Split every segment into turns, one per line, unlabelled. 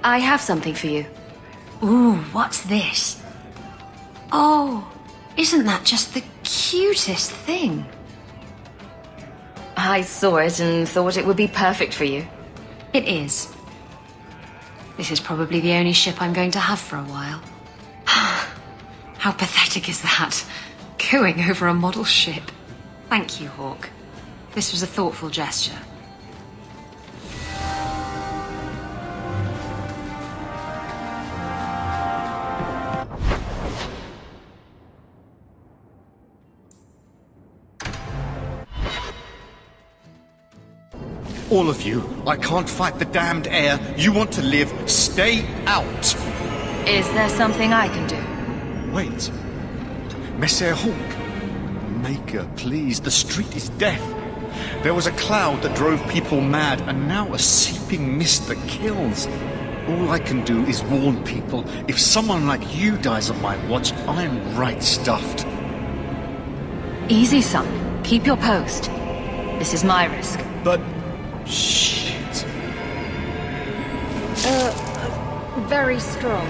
I have something for you.
Ooh, what's this? Oh, isn't that just the cutest thing?
I saw it and thought it would be perfect for you.
It is. This is probably the only ship I'm going to have for a while. How pathetic is that? Cooing over a model ship. Thank you, Hawk. This was a thoughtful gesture.
All of you, I can't fight the damned air. You want to live, stay out.
Is there something I can do?
Wait. Messer Hawk. Maker, please, the street is death. There was a cloud that drove people mad, and now a seeping mist that kills. All I can do is warn people. If someone like you dies on my watch, I'm right stuffed.
Easy, son. Keep your post. This is my risk.
But... shit.
Very strong.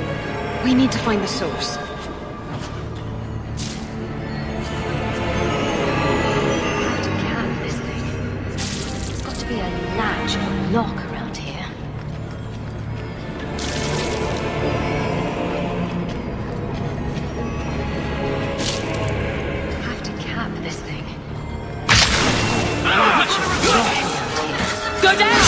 We need to find the source.
This thing. There's got to be a latch or lock around here. Have to cap this thing. Go down!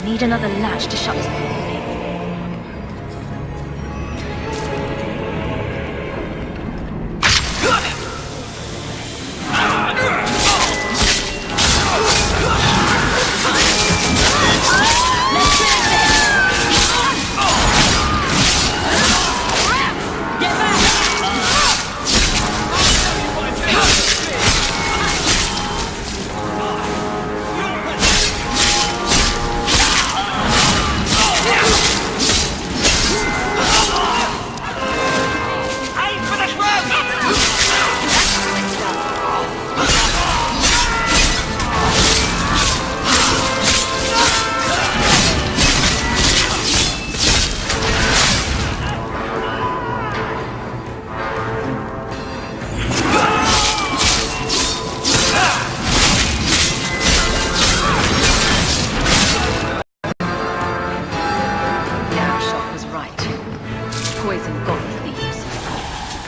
Need another latch to shut this properly.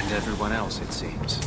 Everyone else, it seems.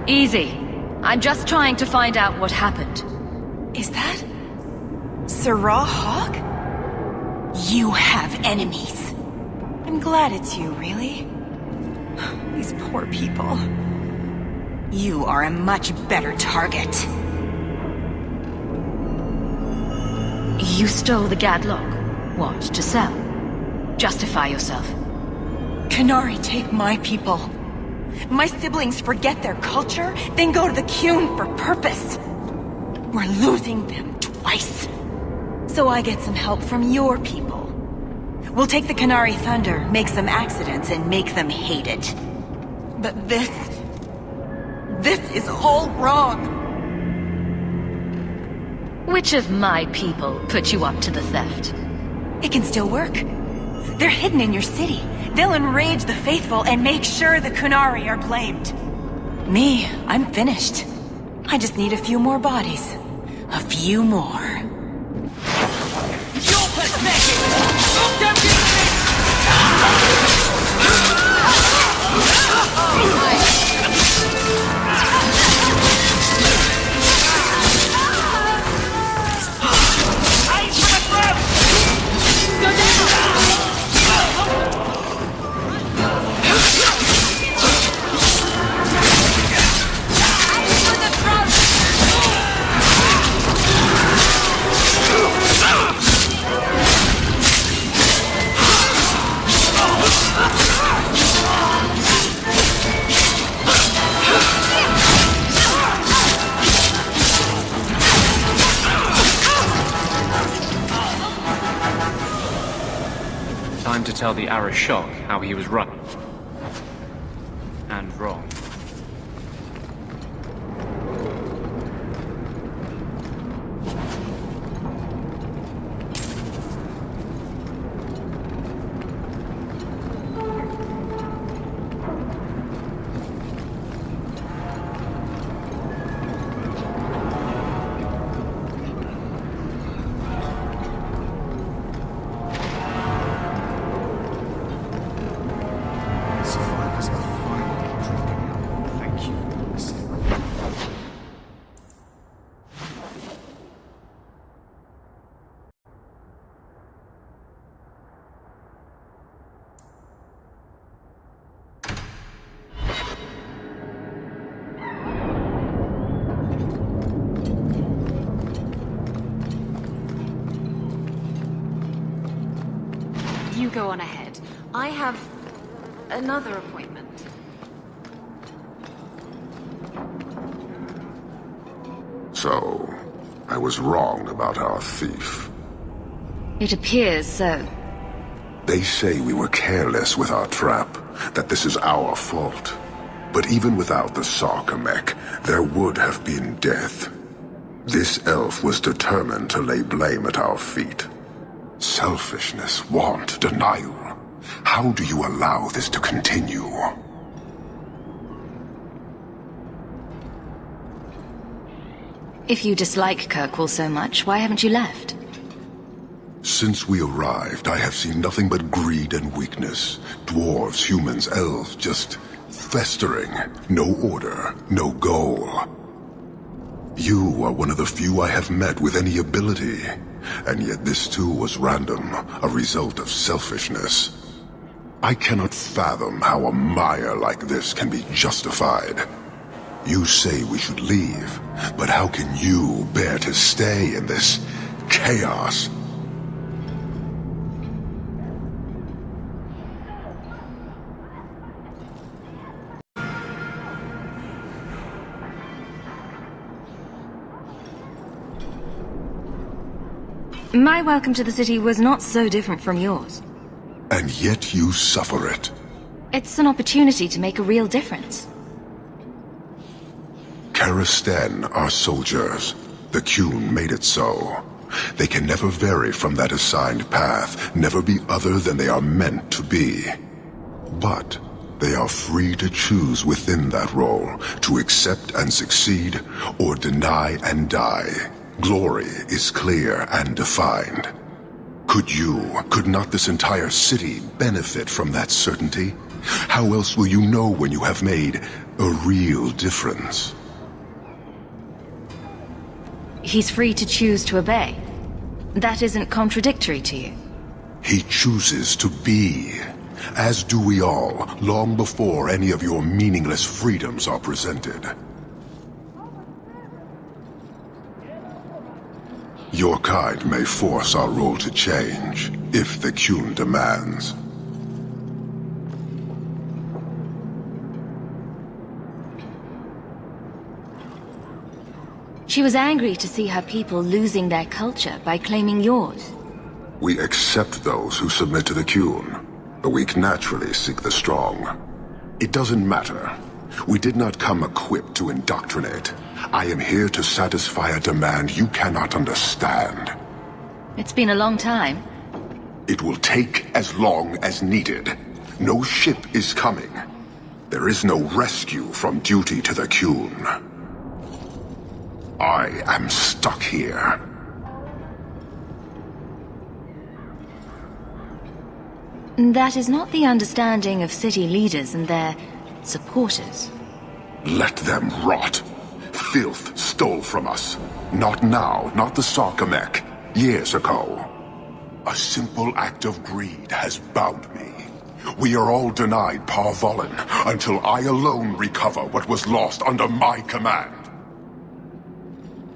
Easy. I'm just trying to find out what happened.
Is that... Sirrah Hawk? You have enemies. I'm glad it's you, really. These poor people. You are a much better target.
You stole the Gadlock. What, to sell? Justify yourself.
Canary take my people. My siblings forget their culture, then go to the Qun for purpose. We're losing them twice. So I get some help from your people. We'll take the Canary Thunder, make some accidents, and make them hate it. But this is all wrong.
Which of my people put you up to the theft?
It can still work. They're hidden in your city. They'll enrage the faithful and make sure the Kunari are blamed. Me, I'm finished. I just need a few more bodies. A few more.
You're pathetic! Look down Aim for the throat! Go down!
Time to tell the Arashok how he was right. And wrong.
Survivors are finally dropping out. Thank you.
You go on ahead. I have another appointment.
So, I was wrong about our thief.
It appears so.
They say we were careless with our trap, that this is our fault. But even without the Sarkamek, there would have been death. This elf was determined to lay blame at our feet. Selfishness, want, denial. How do you allow this to continue?
If you dislike Kirkwall so much, why haven't you left?
Since we arrived, I have seen nothing but greed and weakness. Dwarves, humans, elves, just festering. No order, no goal. You are one of the few I have met with any ability. And yet this too was random, a result of selfishness. I cannot fathom how a mire like this can be justified. You say we should leave, but how can you bear to stay in this chaos?
My welcome to the city was not so different from yours.
And yet you suffer it.
It's an opportunity to make a real difference.
Karastan are soldiers. The Qun made it so. They can never vary from that assigned path, never be other than they are meant to be. But they are free to choose within that role, to accept and succeed, or deny and die. Glory is clear and defined. Could not this entire city benefit from that certainty? How else will you know when you have made A real difference.
He's free to choose to obey. That isn't contradictory to you.
He chooses to be. As do we all, long before any of your meaningless freedoms are presented. Your kind may force our role to change, if the Qun demands.
She was angry to see her people losing their culture by claiming yours.
We accept those who submit to the Qun. The weak naturally seek the strong. It doesn't matter. We did not come equipped to indoctrinate. I am here to satisfy a demand you cannot understand.
It's been a long time.
It will take as long as needed. No ship is coming. There is no rescue from duty to the Qun. I am stuck here.
That is not the understanding of city leaders and their supporters.
Let them rot. Filth stole from us. Not now, not the Sarkamek. Years ago. A simple act of greed has bound me. We are all denied Parvolin until I alone recover what was lost under my command.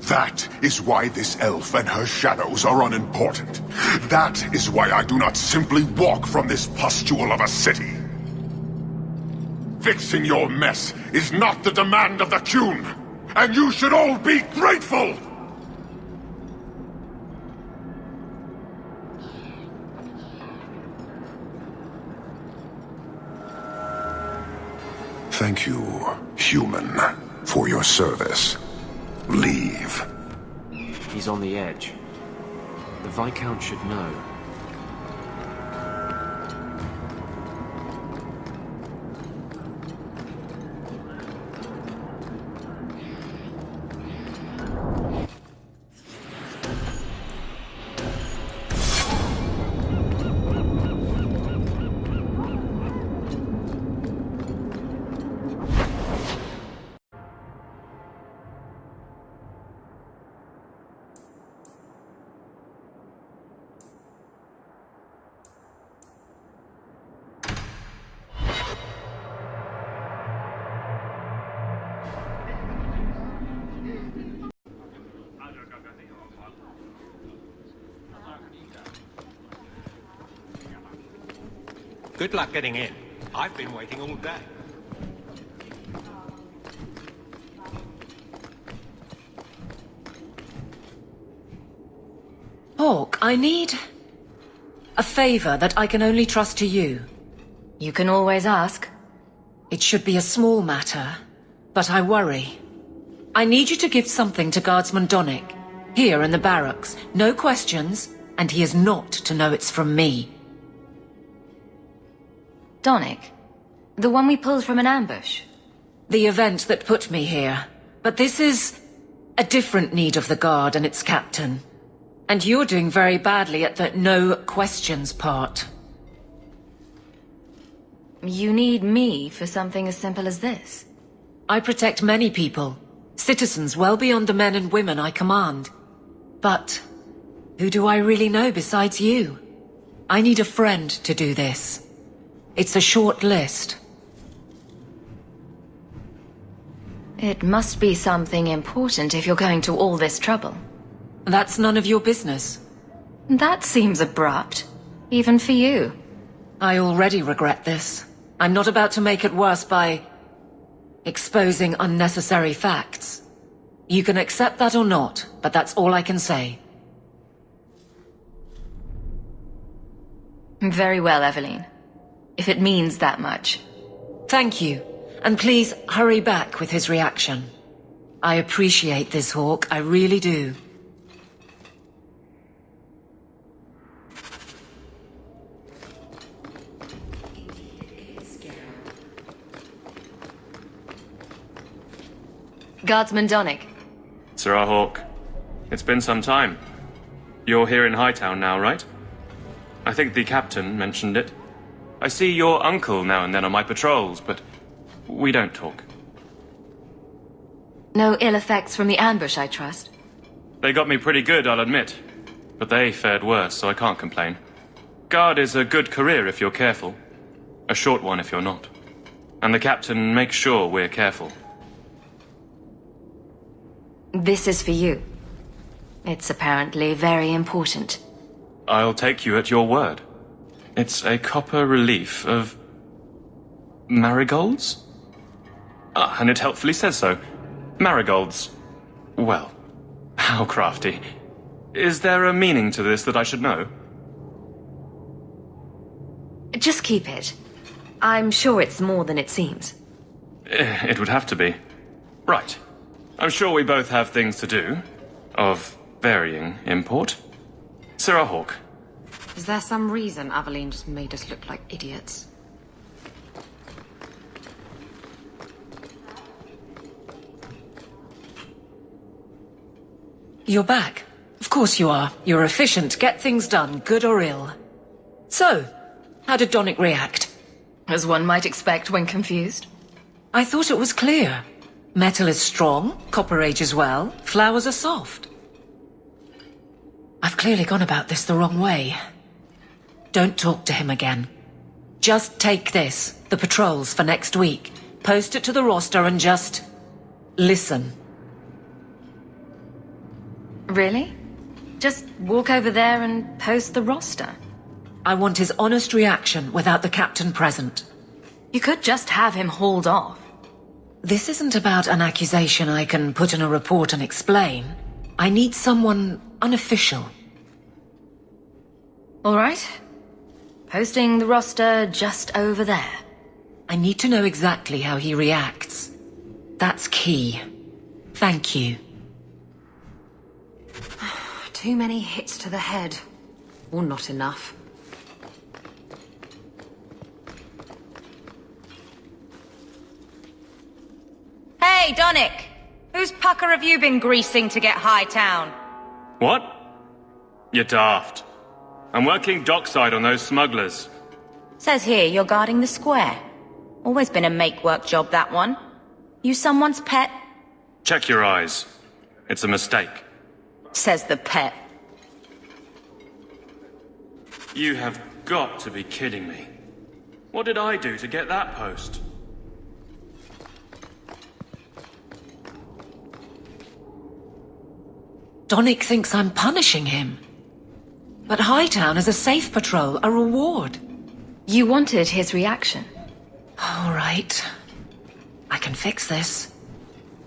That is why this elf and her shadows are unimportant. That is why I do not simply walk from this pustule of a city. Fixing your mess is not the demand of the Qun, and you should all be grateful! Thank you, human, for your service. Leave.
He's on the edge. The Viscount should know.
Good luck getting in. I've been waiting all day.
Hawk, I need a favor that I can only trust to you.
You can always ask.
It should be a small matter, but I worry. I need you to give something to Guardsman Donnic, here in the barracks. No questions, and he is not to know it's from me.
Donnic? The one we pulled from an ambush?
The event that put me here. But this is a different need of the Guard and its captain. And you're doing very badly at the no questions part.
You need me for something as simple as this?
I protect many people. Citizens well beyond the men and women I command. But who do I really know besides you? I need a friend to do this. It's a short list.
It must be something important if you're going to all this trouble.
That's none of your business.
That seems abrupt, even for you.
I already regret this. I'm not about to make it worse by exposing unnecessary facts. You can accept that or not, but that's all I can say.
Very well, Eveline. If it means that much.
Thank you. And please hurry back with his reaction. I appreciate this, Hawk. I really do.
Guardsman Donnic.
Sir Hawk, it's been some time. You're here in Hightown now, right? I think the captain mentioned it. I see your uncle now and then on my patrols, but we don't talk.
No ill effects from the ambush, I trust?
They got me pretty good, I'll admit. But they fared worse, so I can't complain. Guard is a good career if you're careful. A short one if you're not. And the captain makes sure we're careful.
This is for you. It's apparently very important.
I'll take you at your word. It's a copper relief of... marigolds? And it helpfully says so. Marigolds. Well, how crafty. Is there a meaning to this that I should know?
Just keep it. I'm sure it's more than it seems.
It would have to be. Right. I'm sure we both have things to do. Of varying import. Sarah Hawke.
Is there some reason Aveline just made us look like idiots?
You're back. Of course you are. You're efficient. Get things done, good or ill. So, how did Donick react?
As one might expect when confused.
I thought it was clear. Metal is strong, copper ages well, flowers are soft. I've clearly gone about this the wrong way. Don't talk to him again. Just take this, the patrols for next week, post it to the roster and just... listen.
Really? Just walk over there and post the roster?
I want his honest reaction without the captain present.
You could just have him hauled off.
This isn't about an accusation I can put in a report and explain. I need someone unofficial.
All right. Posting the roster just over there.
I need to know exactly how he reacts. That's key. Thank you.
Too many hits to the head. Or not enough.
Hey, Donick! Whose pucker have you been greasing to get Hightown?
What? You're daft. I'm working dockside on those smugglers.
Says here you're guarding the square. Always been a make-work job, that one. You someone's pet?
Check your eyes. It's a mistake.
Says the pet.
You have got to be kidding me. What did I do to get that post?
Donick thinks I'm punishing him. But Hightown is a safe patrol, a reward.
You wanted his reaction.
All right. I can fix this.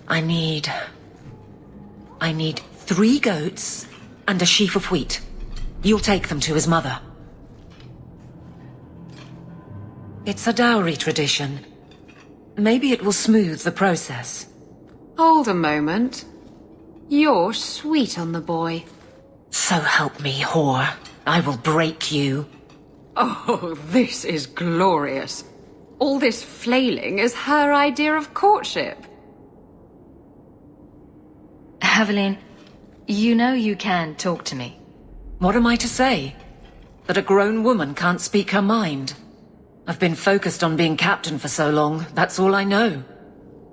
I need 3 goats and a sheaf of wheat. You'll take them to his mother. It's a dowry tradition. Maybe it will smooth the process.
Hold a moment. You're sweet on the boy.
So help me, whore. I will break you.
Oh, this is glorious. All this flailing is her idea of courtship. Aveline, you know you can talk to me.
What am I to say? That a grown woman can't speak her mind? I've been focused on being captain for so long, that's all I know.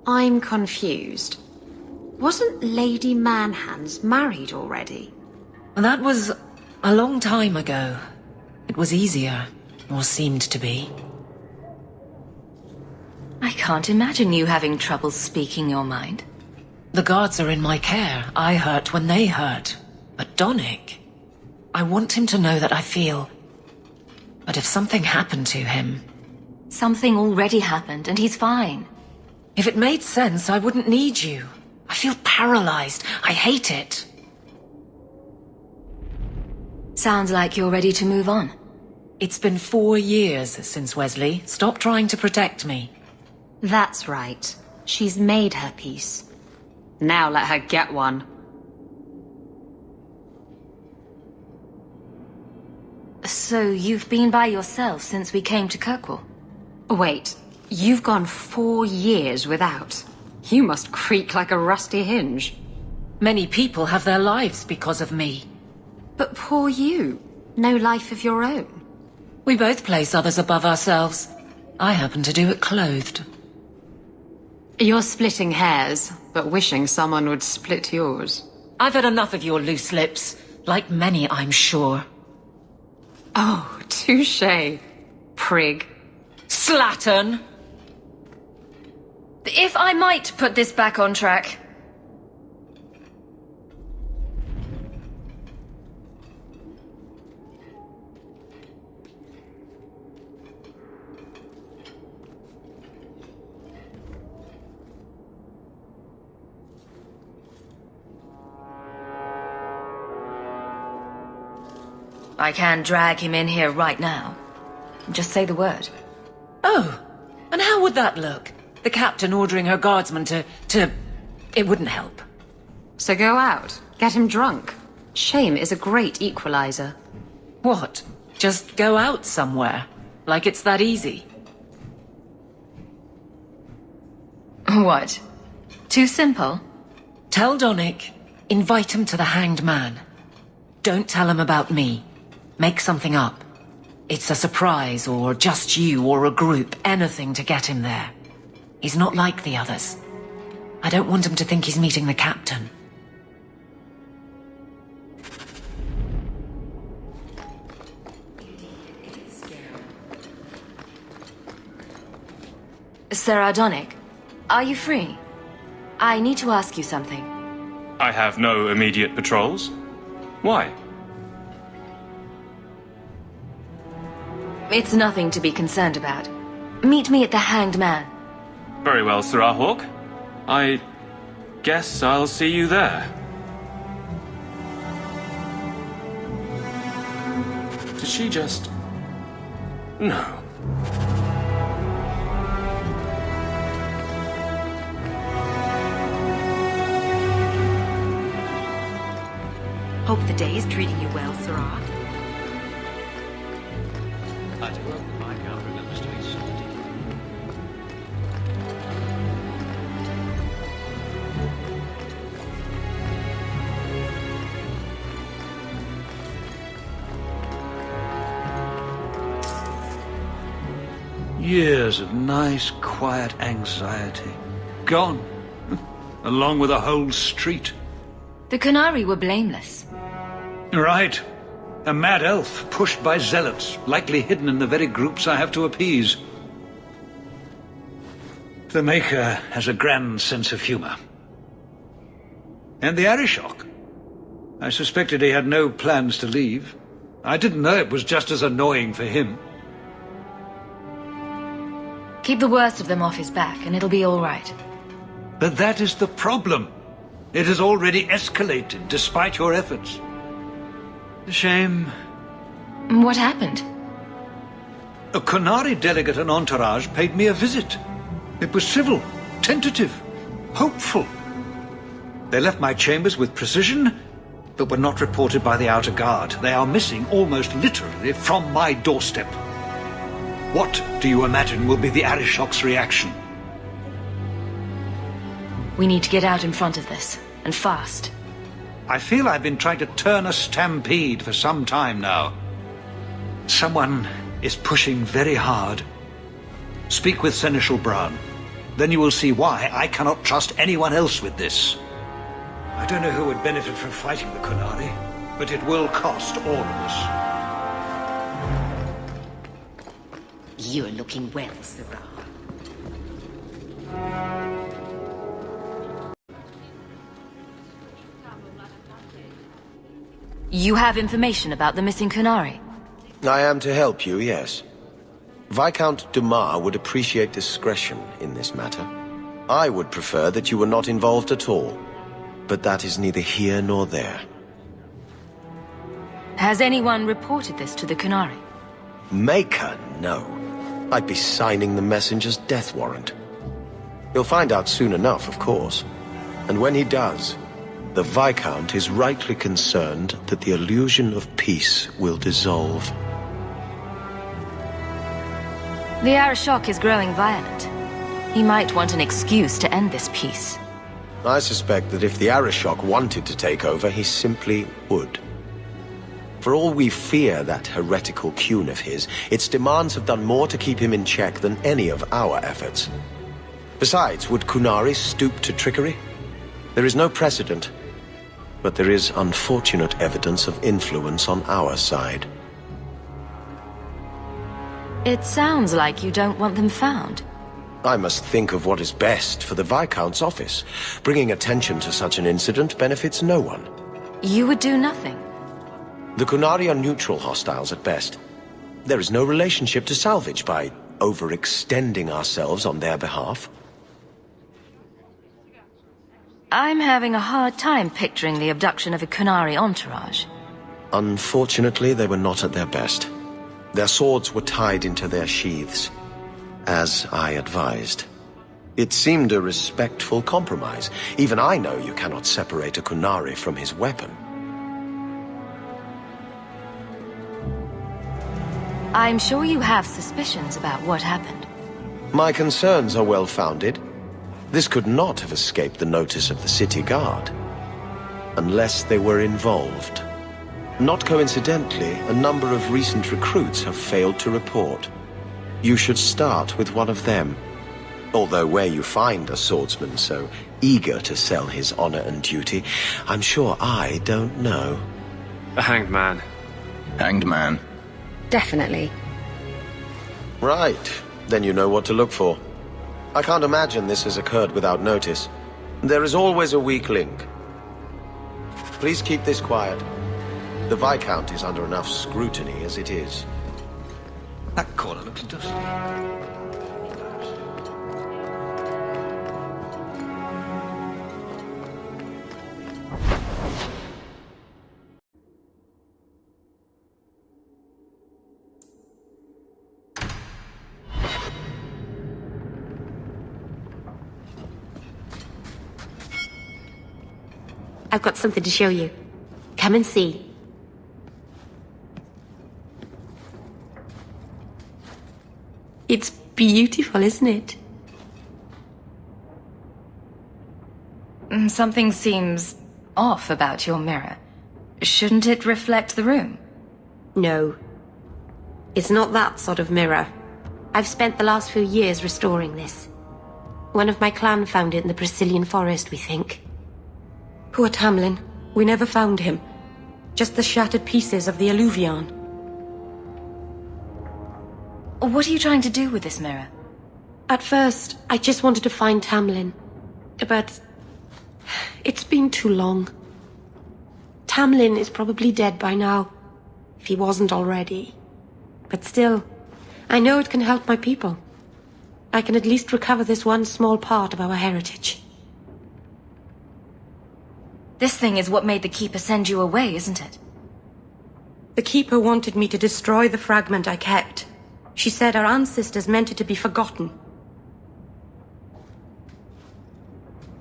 I'm confused. Wasn't Lady Manhands married already?
That was a long time ago. It was easier, or seemed to be.
I can't imagine you having trouble speaking your mind.
The guards are in my care. I hurt when they hurt. But Donick, I want him to know that I feel... But if something happened to him...
Something already happened, and he's fine.
If it made sense, I wouldn't need you. I feel paralyzed. I hate it.
Sounds like you're ready to move on.
It's been 4 years since Wesley. Stop trying to protect me.
That's right. She's made her peace.
Now let her get one. So you've been by yourself since we came to Kirkwall?
Wait, you've gone 4 years without. You must creak like a rusty hinge.
Many people have their lives because of me.
But poor you. No life of your own.
We both place others above ourselves. I happen to do it clothed.
You're splitting hairs. but wishing someone would split yours.
I've had enough of your loose lips. Like many, I'm sure.
Oh, touche, prig.
Slattern!
If I might put this back on track. I can drag him in here right now. Just say the word.
Oh, and how would that look? The captain ordering her guardsmen to... It wouldn't help.
So go out, get him drunk. Shame is a great equalizer.
What? Just go out somewhere? Like it's that easy?
What? Too simple?
Tell Donnic, invite him to the Hanged Man. Don't tell him about me. Make something up. It's a surprise, or just you, or a group, anything to get him there. He's not like the others. I don't want him to think he's meeting the captain.
Sarah Donnic, are you free? I need to ask you something.
I have no immediate patrols. Why?
It's nothing to be concerned about. Meet me at the Hanged Man.
Very well, Sirrah Hawk. I guess I'll see you there. Did she just... No.
Hope the day is treating you well, Sirrah.
I do hope the Viscount remembers to be salty.
Years of nice, quiet anxiety. Gone. Along with a whole street.
The Qunari were blameless.
Right. A mad elf pushed by zealots, likely hidden in the very groups I have to appease. The Maker has a grand sense of humor. And the Arishok. I suspected he had no plans to leave. I didn't know it was just as annoying for him.
Keep the worst of them off his back, and it'll be all right.
But that is the problem. It has already escalated, despite your efforts. A shame.
What happened?
A Qunari delegate and entourage paid me a visit. It was civil, tentative, hopeful. They left my chambers with precision, but were not reported by the outer guard. They are missing almost literally from my doorstep. What do you imagine will be the Arishok's reaction?
We need to get out in front of this, and fast.
I feel I've been trying to turn a stampede for some time now. Someone is pushing very hard. Speak with Seneschal Brown. Then you will see why I cannot trust anyone else with this. I don't know who would benefit from fighting the Qunari, but it will cost all of us.
You're looking well, Sirrah.
You have information about the missing Qunari?
I am to help you, yes. Viscount Dumas would appreciate discretion in this matter. I would prefer that you were not involved at all, but that is neither here nor there.
Has anyone reported this to the Qunari?
Maker, no. I'd be signing the messenger's death warrant. He'll find out soon enough, of course. And when he does, the Viscount is rightly concerned that the illusion of peace will dissolve.
The Arishok is growing violent. He might want an excuse to end this peace.
I suspect that if the Arishok wanted to take over, he simply would. For all we fear that heretical Qun of his, its demands have done more to keep him in check than any of our efforts. Besides, would Qunari stoop to trickery? There is no precedent, but there is unfortunate evidence of influence on our side.
It sounds like you don't want them found.
I must think of what is best for the Viscount's office. Bringing attention to such an incident benefits no one.
You would do nothing.
The Qunari are neutral hostiles at best. There is no relationship to salvage by overextending ourselves on their behalf.
I'm having a hard time picturing the abduction of a Qunari entourage.
Unfortunately, they were not at their best. Their swords were tied into their sheaths, as I advised. It seemed a respectful compromise. Even I know you cannot separate a Qunari from his weapon.
I'm sure you have suspicions about what happened.
My concerns are well-founded. This could not have escaped the notice of the city guard, unless they were involved. Not coincidentally, a number of recent recruits have failed to report. You should start with one of them. Although where you find a swordsman so eager to sell his honor and duty, I'm sure I don't know.
A hanged man.
Hanged man.
Definitely.
Right. Then you know what to look for. I can't imagine this has occurred without notice. There is always a weak link. Please keep this quiet. The Viscount is under enough scrutiny as it is.
That corner looks dusty.
I've got something to show you. Come and see. It's beautiful, isn't it?
Something seems off about your mirror. Shouldn't it reflect the room?
No. It's not that sort of mirror. I've spent the last few years restoring this. One of my clan found it in the Brazilian forest, we think. Poor Tamlin. We never found him. Just the shattered pieces of the alluvion.
What are you trying to do with this mirror?
At first, I just wanted to find Tamlin. But it's been too long. Tamlin is probably dead by now, if he wasn't already. But still, I know it can help my people. I can at least recover this one small part of our heritage.
This thing is what made the Keeper send you away, isn't it?
The Keeper wanted me to destroy the fragment I kept. She said our ancestors meant it to be forgotten.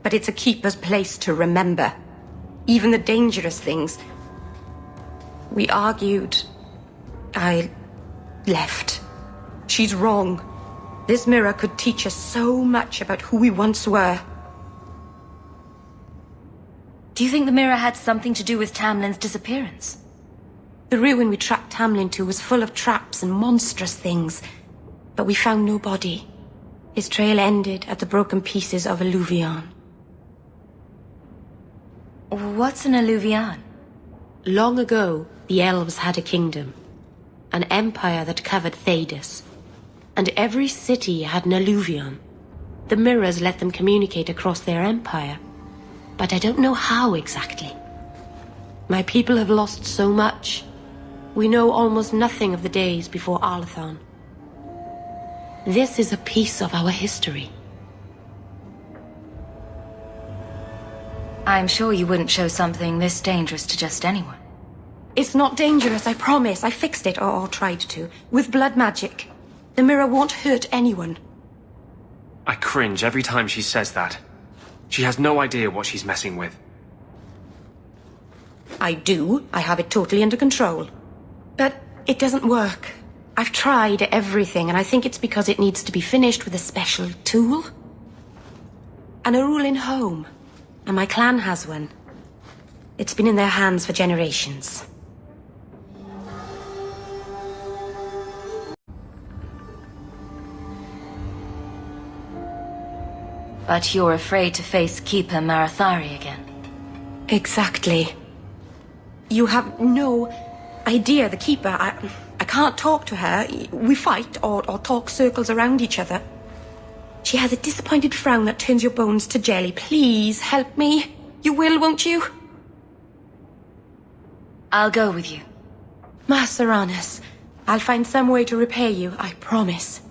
But it's a Keeper's place to remember. Even the dangerous things. We argued. I left. She's wrong. This mirror could teach us so much about who we once were.
Do you think the mirror had something to do with Tamlin's disappearance?
The ruin we tracked Tamlin to was full of traps and monstrous things. But we found no body. His trail ended at the broken pieces of alluvion.
What's an alluvion?
Long ago, the elves had a kingdom. An empire that covered Thedas. And every city had an alluvion. The mirrors let them communicate across their empire. But I don't know how exactly. My people have lost so much. We know almost nothing of the days before Arlathon. This is a piece of our history.
I'm sure you wouldn't show something this dangerous to just anyone.
It's not dangerous, I promise. I fixed it, or tried to, with blood magic. The mirror won't hurt anyone.
I cringe every time she says that. She has no idea what she's messing with.
I do. I have it totally under control. But it doesn't work. I've tried everything, and I think it's because it needs to be finished with a special tool. An Arulin home. And my clan has one. It's been in their hands for generations.
But you're afraid to face Keeper Marathari again.
Exactly. You have no idea, the Keeper. I can't talk to her. We fight or talk circles around each other. She has a disappointed frown that turns your bones to jelly. Please, help me. You will, won't you?
I'll go with you.
Master Anus, I'll find some way to repay you, I promise.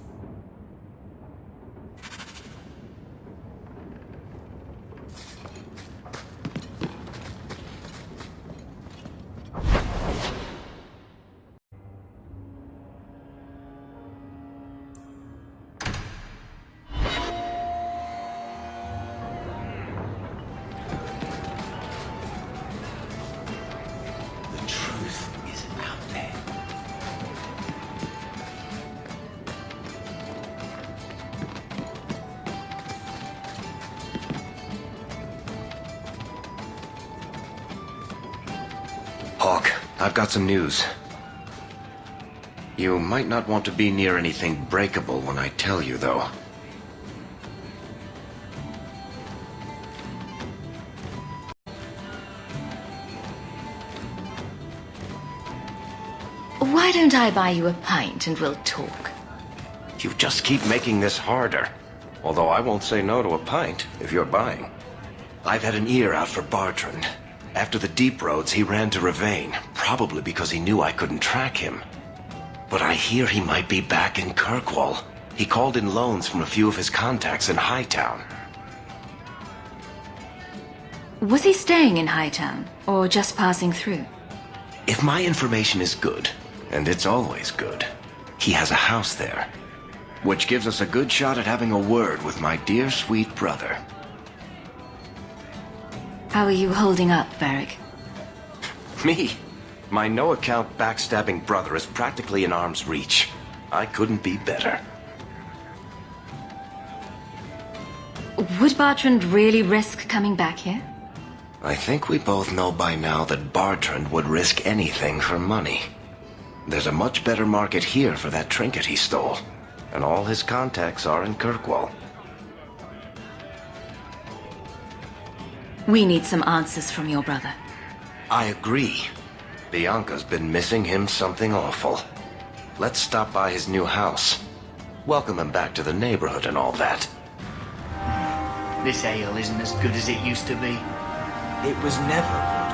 Hawk, I've got some news. You might not want to be near anything breakable when I tell you, though.
Why don't I buy you a pint and we'll talk?
You just keep making this harder. Although I won't say no to a pint, if you're buying. I've had an ear out for Bartrand. After the deep roads, he ran to Ravane, probably because he knew I couldn't track him. But I hear he might be back in Kirkwall. He called in loans from a few of his contacts in Hightown.
Was he staying in Hightown, or just passing through?
If my information is good, and it's always good, he has a house there. Which gives us a good shot at having a word with my dear sweet brother.
How are you holding up, Varric?
Me? My no-account backstabbing brother is practically in arm's reach. I couldn't be better.
Would Bartrand really risk coming back here?
I think we both know by now that Bartrand would risk anything for money. There's a much better market here for that trinket he stole. And all his contacts are in Kirkwall.
We need some answers from your brother.
I agree. Bianca's been missing him something awful. Let's stop by his new house. Welcome him back to the neighborhood and all that.
This ale isn't as good as it used to be. It was never good.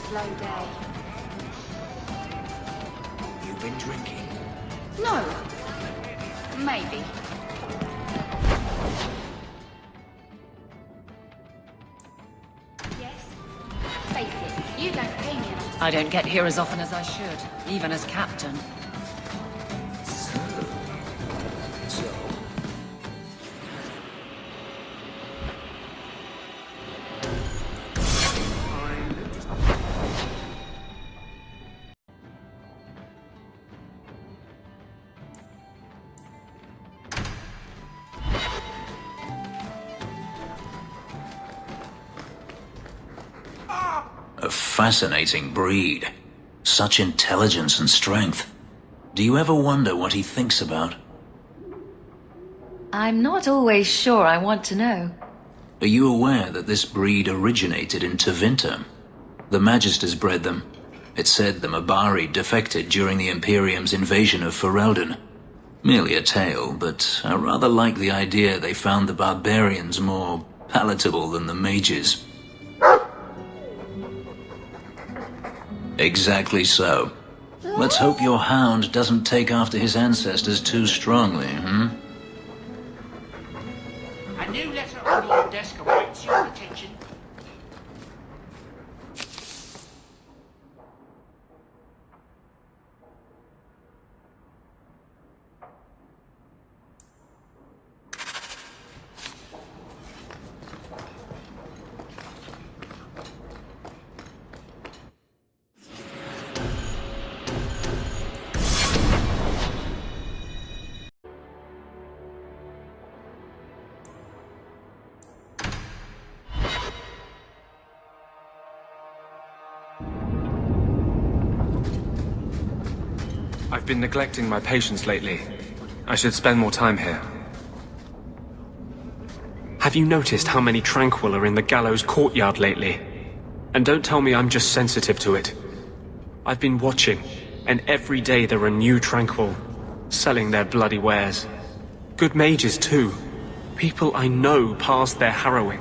Slow day.
You've been drinking.
No. Maybe. Yes. Face it, you don't pay me enough.
I don't get here as often as I should, even as captain.
A fascinating breed. Such intelligence and strength. Do you ever wonder what he thinks about?
I'm not always sure I want to know.
Are you aware that this breed originated in Tevinter? The Magisters bred them. It's said the Mabari defected during the Imperium's invasion of Ferelden. Merely a tale, but I rather like the idea they found the barbarians more palatable than the mages. Exactly so. Let's hope your hound doesn't take after his ancestors too strongly,
A new letter on your desk awaits your attention.
I've been neglecting my patients lately. I should spend more time here. Have you noticed how many Tranquil are in the gallows courtyard lately? And don't tell me I'm just sensitive to it. I've been watching, and every day there are new Tranquil, selling their bloody wares. Good mages too. People I know pass their harrowing.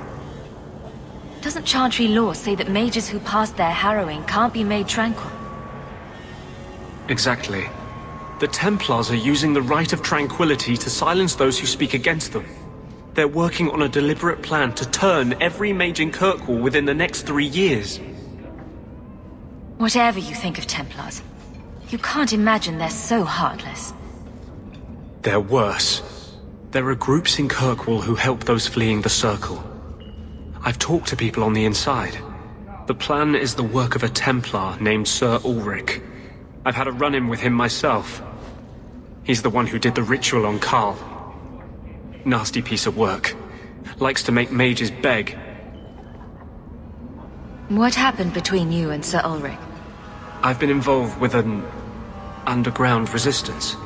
Doesn't Chantry law say that mages who pass their harrowing can't be made tranquil?
Exactly. The Templars are using the right of tranquility to silence those who speak against them. They're working on a deliberate plan to turn every mage in Kirkwall within the next 3 years.
Whatever you think of Templars, you can't imagine they're so heartless.
They're worse. There are groups in Kirkwall who help those fleeing the Circle. I've talked to people on the inside. The plan is the work of a Templar named Sir Ulrich. I've had a run-in with him myself. He's the one who did the ritual on Karl. Nasty piece of work. Likes to make mages beg.
What happened between you and Sir Ulrich?
I've been involved with an underground resistance.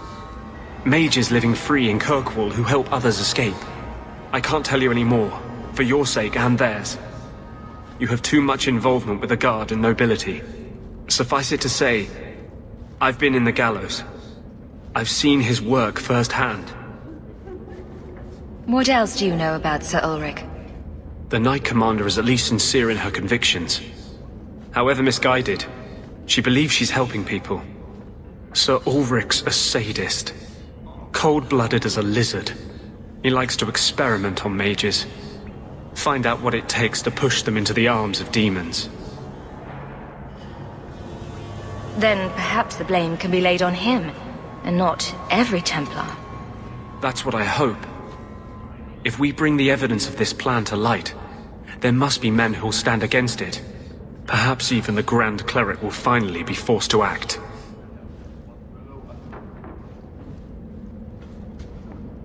Mages living free in Kirkwall who help others escape. I can't tell you any more, for your sake and theirs. You have too much involvement with the Guard and nobility. Suffice it to say, I've been in the gallows. I've seen his work firsthand.
What else do you know about Sir Ulrich?
The Knight Commander is at least sincere in her convictions. However misguided, she believes she's helping people. Sir Ulrich's a sadist. Cold-blooded as a lizard. He likes to experiment on mages. Find out what it takes to push them into the arms of demons.
Then perhaps the blame can be laid on him, and not every Templar.
That's what I hope. If we bring the evidence of this plan to light, there must be men who'll stand against it. Perhaps even the Grand Cleric will finally be forced to act.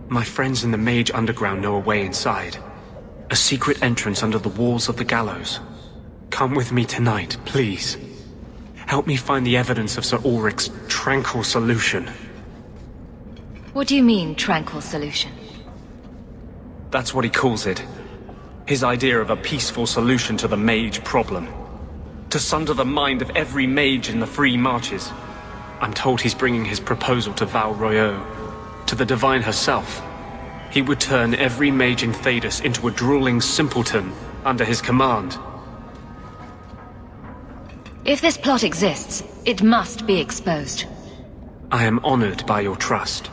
My friends in the Mage Underground know a way inside. A secret entrance under the walls of the gallows. Come with me tonight, please. Help me find the evidence of Sir Ulrich's tranquil solution.
What do you mean, tranquil solution?
That's what he calls it. His idea of a peaceful solution to the mage problem. To sunder the mind of every mage in the free marches. I'm told he's bringing his proposal to Val Royeaux, to the Divine herself. He would turn every mage in Thedas into a drooling simpleton under his command.
If this plot exists, it must be exposed.
I am honored by your trust.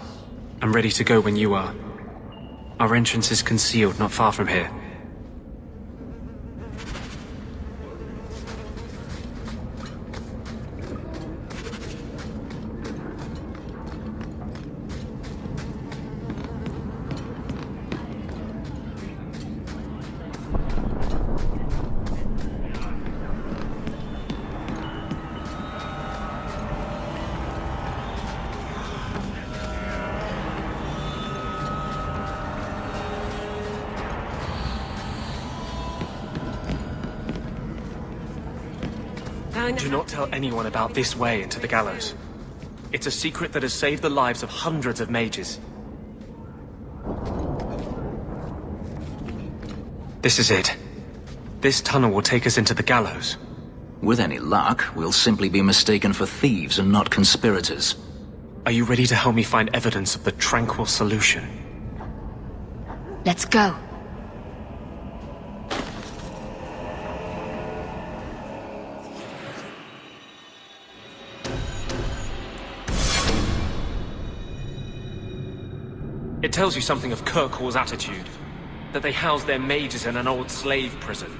I'm ready to go when you are. Our entrance is concealed not far from here. Do not tell anyone about this way into the gallows. It's a secret that has saved the lives of hundreds of mages. This is it. This tunnel will take us into the gallows.
With any luck, we'll simply be mistaken for thieves and not conspirators.
Are you ready to help me find evidence of the tranquil solution?
Let's go.
It tells you something of Kirkwall's attitude. That they house their mages in an old slave prison.